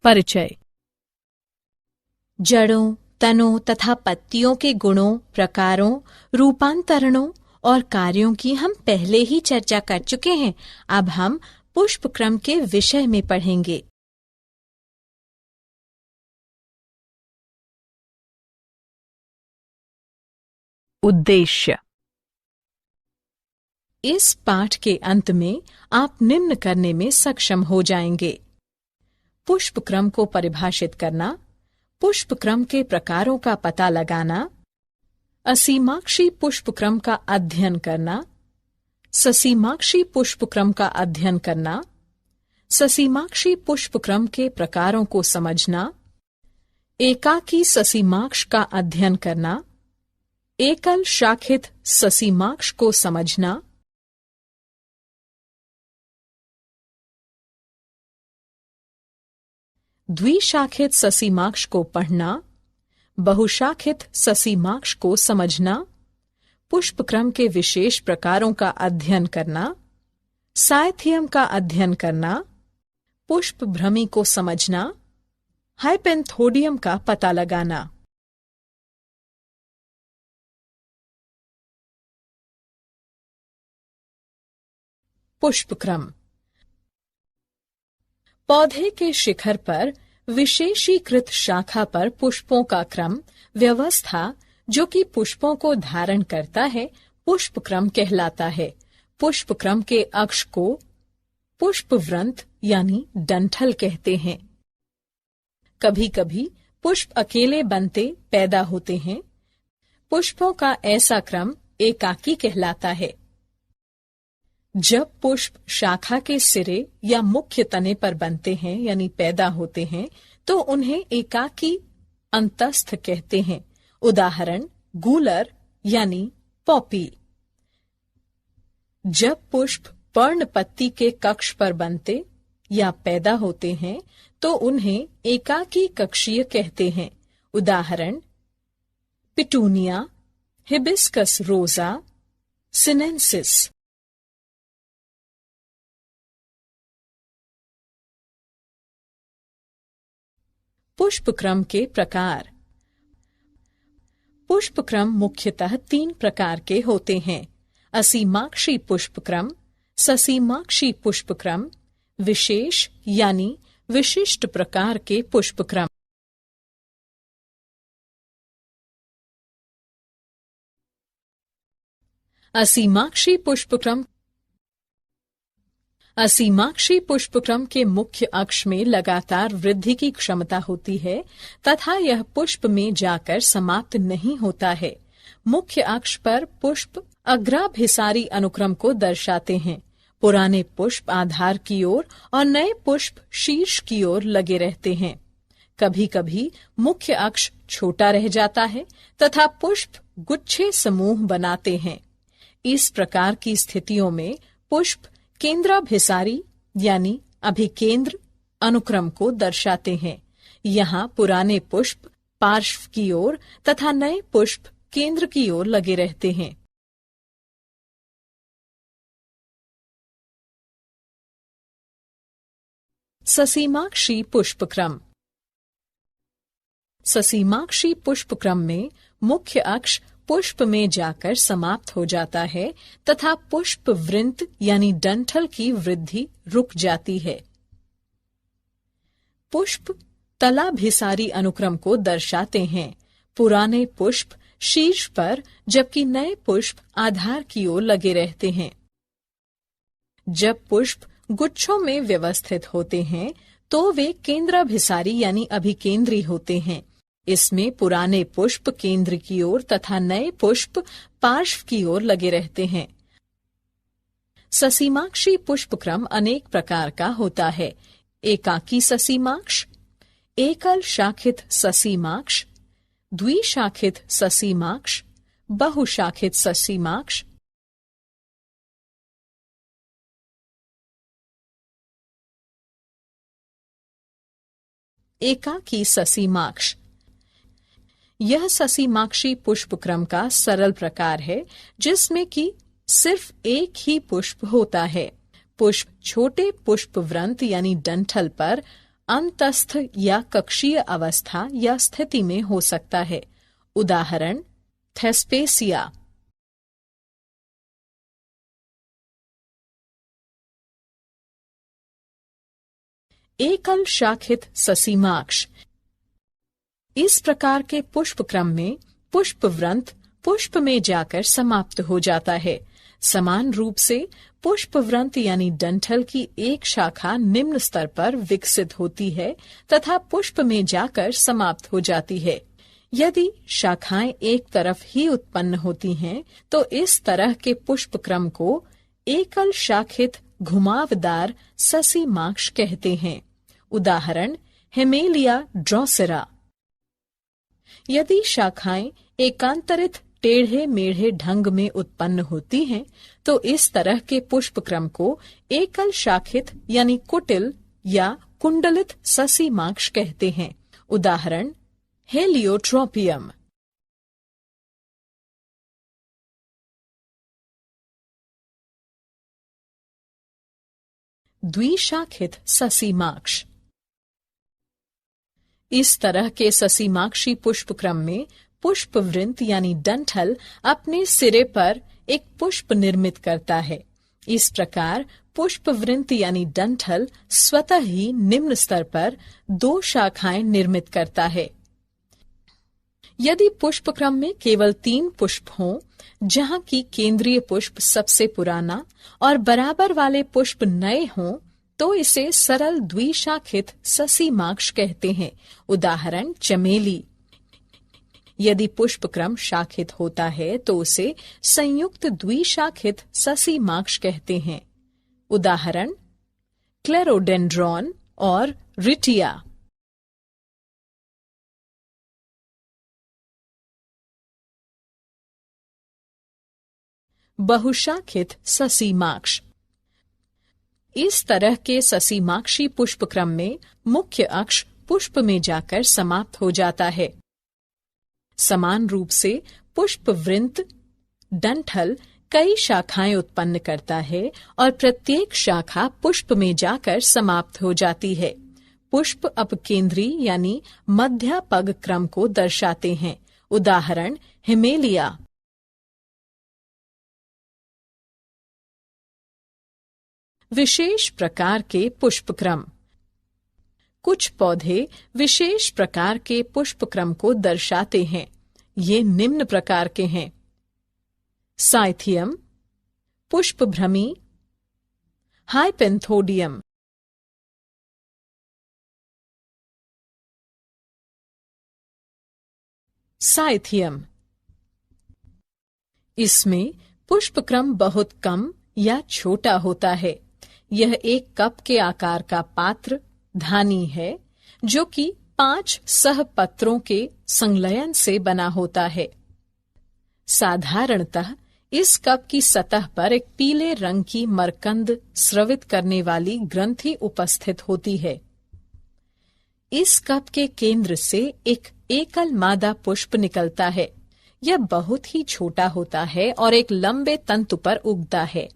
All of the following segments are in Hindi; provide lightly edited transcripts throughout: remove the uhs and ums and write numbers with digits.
परिचय। जड़ों, तनों तथा पत्तियों के गुणों, प्रकारों, रूपांतरणों और कार्यों की हम पहले ही चर्चा कर चुके हैं। अब हम पुष्प क्रम के विषय में पढ़ेंगे। उद्देश्य। इस पाठ के अंत में आप निम्न करने में सक्षम हो जाएंगे: पुष्प क्रम को परिभाषित करना, पुष्प क्रम के प्रकारों का पता लगाना, असीमाक्षी पुष्प क्रम का अध्ययन करना, ससीमाक्षी पुष्प क्रम का अध्ययन करना, ससीमाक्षी पुष्प क्रम के प्रकारों को समझना, एकाकी ससीमाक्ष का अध्ययन करना, एकल शाखित ससीमाक्ष को समझना, द्विशाखित ससीमाक्ष को पढ़ना, बहुशाखित ससीमाक्ष को समझना, पुष्प क्रम के विशेष प्रकारों का अध्ययन करना, साइथियम का अध्ययन करना, पुष्प भ्रमी को समझना, हाइपेंथोडियम का पता लगाना। पुष्प क्रम। पौधे के शिखर पर विशेषीकृत शाखा पर पुष्पों का क्रम व्यवस्था जो कि पुष्पों को धारण करता है, पुष्प क्रम कहलाता है। पुष्प क्रम के अक्ष को पुष्पवृंत यानी डंठल कहते हैं। कभी कभी पुष्प अकेले बनते पैदा होते हैं। पुष्पों का ऐसा क्रम एकाकी कहलाता है। जब पुष्प शाखा के सिरे या मुख्य तने पर बनते हैं यानी पैदा होते हैं, तो उन्हें एकाकी अंतस्थ कहते हैं। उदाहरण गूलर यानी पॉपी। जब पुष्प पर्णपत्ती के कक्ष पर बनते या पैदा होते हैं, तो उन्हें एकाकी कक्षीय कहते हैं। उदाहरण पिटूनिया, हिबिस्कस रोजा, सिनेंसिस। पुष्प क्रम के प्रकार। पुष्प क्रम मुख्यतः 3 प्रकार के होते हैं: असीमाक्षी पुष्प क्रम, ससीमाक्षी पुष्प क्रम, विशेष यानी विशिष्ट प्रकार के पुष्प क्रम। असीमाक्षी पुष्प क्रम। असीमाक्षी पुष्पक्रम के मुख्य अक्ष में लगातार वृद्धि की क्षमता होती है तथा यह पुष्प में जाकर समाप्त नहीं होता है। मुख्य अक्ष पर पुष्प अग्राभिसारी अनुक्रम को दर्शाते हैं। पुराने पुष्प आधार की ओर और नए पुष्प शीर्ष की ओर लगे रहते हैं। कभी कभी मुख्य अक्ष छोटा रह जाता है तथा पुष्प गुच्छे समूह बनाते हैं। इस प्रकार की स्थितियों में पुष्प केंद्राभिसारी यानी अभिकेंद्र अनुक्रम को दर्शाते हैं। यहाँ पुराने पुष्प पार्श्व की ओर तथा नए पुष्प केंद्र की ओर लगे रहते हैं। ससीमाक्षी पुष्पक्रम। ससीमाक्षी पुष्पक्रम में मुख्य अक्ष पुष्प में जाकर समाप्त हो जाता है तथा पुष्प वृंत यानी डंठल की वृद्धि रुक जाती है। पुष्प तलाभिसारी अनुक्रम को दर्शाते हैं। पुराने पुष्प शीर्ष पर जबकि नए पुष्प आधार की ओर लगे रहते हैं। जब पुष्प गुच्छों में व्यवस्थित होते हैं तो वे केंद्राभिसारी यानी अभिकेंद्री होते हैं। इसमें पुराने पुष्प केंद्र की ओर तथा नए पुष्प पार्श्व की ओर लगे रहते हैं। ससीमाक्षी पुष्पक्रम अनेक प्रकार का होता है: एकाकी ससीमाक्ष, एकल शाखित ससीमाक्ष, द्विशाखित ससीमाक्ष, बहुशाखित ससीमाक्ष। एकाकी ससीमाक्ष। यह ससीमाक्षी पुष्पक्रम का सरल प्रकार है जिसमें कि सिर्फ एक ही पुष्प होता है। पुष्प छोटे पुष्पवृंत यानी डंठल पर अंतस्थ या कक्षीय अवस्था या स्थिति में हो सकता है। उदाहरण थेस्पेसिया। एकल शाखित ससीमाक्ष। इस प्रकार के पुष्प क्रम में पुष्पवृंत पुष्प में जाकर समाप्त हो जाता है। समान रूप से पुष्पवृंत यानी डंठल की एक शाखा निम्न स्तर पर विकसित होती है तथा पुष्प में जाकर समाप्त हो जाती है। यदि शाखाएं एक तरफ ही उत्पन्न होती हैं, तो इस तरह के पुष्प क्रम को एकल शाखित घुमावदार ससीमाक्ष कहते हैं। उदाहरण हेमेलिया ड्रोसेरा। यदि शाखाएं एकांतरित टेढ़े मेढ़े ढंग में उत्पन्न होती हैं, तो इस तरह के पुष्प क्रम को एकल शाखित यानी कुटिल या कुंडलित ससीमाक्ष कहते हैं। उदाहरण हेलियोट्रोपियम। द्विशाखित ससीमाक्ष। इस तरह के ससीमाक्षी पुष्पक्रम में पुष्पवृंत यानी डंठल अपने सिरे पर एक पुष्प निर्मित करता है। इस प्रकार पुष्पवृंत यानी डंठल स्वतः ही निम्न स्तर पर दो शाखाएं निर्मित करता है। यदि पुष्पक्रम में केवल 3 पुष्प हों, जहां की केंद्रीय पुष्प सबसे पुराना और बराबर वाले पुष्प नए हों, तो इसे सरल द्विशाखित ससीमाक्ष कहते हैं। उदाहरण चमेली। यदि पुष्पक्रम शाखित होता है तो उसे संयुक्त द्विशाखित ससीमाक्ष कहते हैं। उदाहरण क्लेरोडेंड्रॉन और रिटिया। बहुशाखित ससीमाक्ष। इस तरह के ससीमाक्षी पुष्पक्रम में मुख्य अक्ष पुष्प में जाकर समाप्त हो जाता है। समान रूप से पुष्पवृंत डंठल कई शाखाएं उत्पन्न करता है और प्रत्येक शाखा पुष्प में जाकर समाप्त हो जाती है। पुष्प अपकेंद्री यानी मध्यपग क्रम को दर्शाते हैं। उदाहरण हिमेलिया। विशेष प्रकार के पुष्पक्रम। कुछ पौधे विशेष प्रकार के पुष्पक्रम को दर्शाते हैं। ये निम्न प्रकार के हैं: साइथियम, पुष्पभ्रमी, हाइपेंथोडियम। साइथियम। इसमें पुष्पक्रम बहुत कम या छोटा होता है। यह एक कप के आकार का पात्र धानी है जो कि 5 सहपत्रों के संलयन से बना होता है। साधारणतः इस कप की सतह पर एक पीले रंग की मरकंद स्रवित करने वाली ग्रंथि उपस्थित होती है। इस कप के केंद्र से एक एकल मादा पुष्प निकलता है। यह बहुत ही छोटा होता है और एक लंबे तंतु पर उगता है।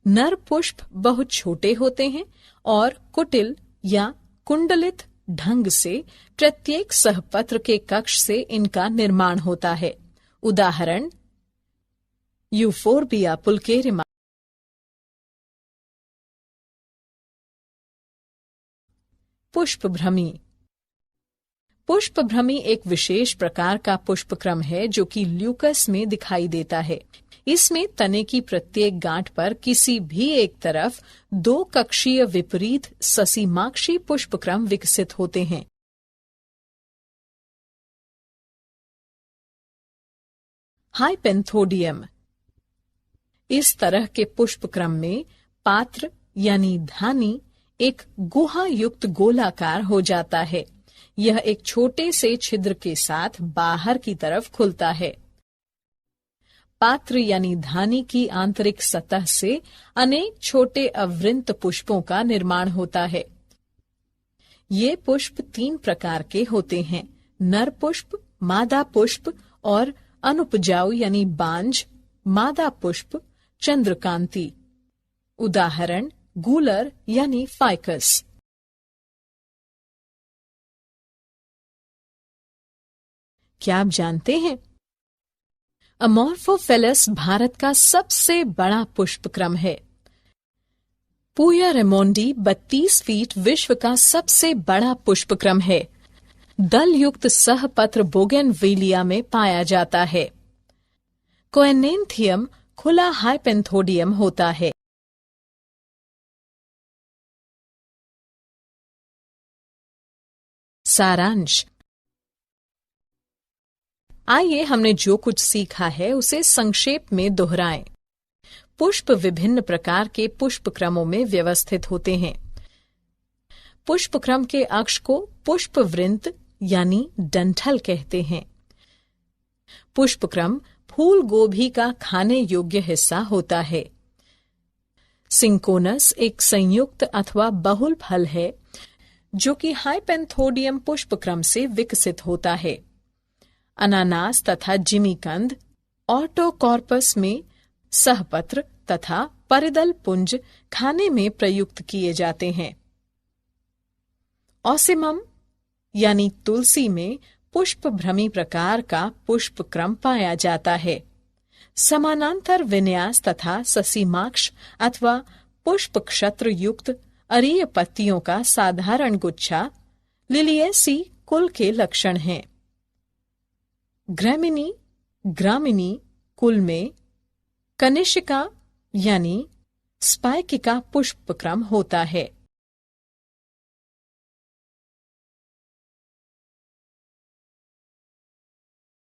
नर पुष्प बहुत छोटे होते हैं और कुटिल या कुंडलित ढंग से प्रत्येक सहपत्र के कक्ष से इनका निर्माण होता है। उदाहरण यूफोर्बिया पुल्केरिमा। पुष्पभ्रमी। पुष्पभ्रमी एक विशेष प्रकार का पुष्पक्रम है जो कि ल्यूकस में दिखाई देता है। इसमें तने की प्रत्येक गांठ पर किसी भी एक तरफ 2 कक्षीय विपरीत ससीमाक्षी पुष्पक्रम विकसित होते हैं। हाइपेंथोडियम। इस तरह के पुष्पक्रम में पात्र यानी धानी एक गुहा युक्त गोलाकार हो जाता है। यह एक छोटे से छिद्र के साथ बाहर की तरफ खुलता है। पात्र यानी धानी की आंतरिक सतह से अनेक छोटे अवृंत पुष्पों का निर्माण होता है। ये पुष्प 3 प्रकार के होते हैं: नर पुष्प, मादा पुष्प और अनुपजाऊ यानी बांझ मादा पुष्प चंद्रकांति। उदाहरण गूलर यानी फाइकस। क्या आप जानते हैं? अमोर्फोफिलस भारत का सबसे बड़ा पुष्पक्रम है। पूया रेमोंडी 32 फीट विश्व का सबसे बड़ा पुष्पक्रम है। दल युक्त सहपत्र बोगेनविलिया में पाया जाता है। कोएनेंथियम खुला हाइपेंथोडियम होता है। सारांश। आइए हमने जो कुछ सीखा है उसे संक्षेप में दोहराएं। पुष्प विभिन्न प्रकार के पुष्पक्रमों में व्यवस्थित होते हैं। पुष्पक्रम के अक्ष को पुष्पवृंत यानी डंठल कहते हैं। पुष्पक्रम फूल गोभी का खाने योग्य हिस्सा होता है। सिंकोनस एक संयुक्त अथवा बहुल फल है जो कि हाइपेंथोडियम पुष्पक्रम से विकसित होता है। अनानास तथा जिमीकंद ऑर्टोकॉर्पस में सहपत्र तथा परिदल पुंज खाने में प्रयुक्त किए जाते हैं। ऑसिमम यानी तुलसी में पुष्प भ्रमी प्रकार का पुष्पक्रम पाया जाता है। समानांतर विन्यास तथा ससीमाक्ष अथवा पुष्प क्षत्र युक्त अरीय पत्तियों का साधारण गुच्छा लिलिएसी कुल के लक्षण हैं। ग्रामिनी कुल में कनिष्का यानी स्पाइकिका पुष्पक्रम होता है।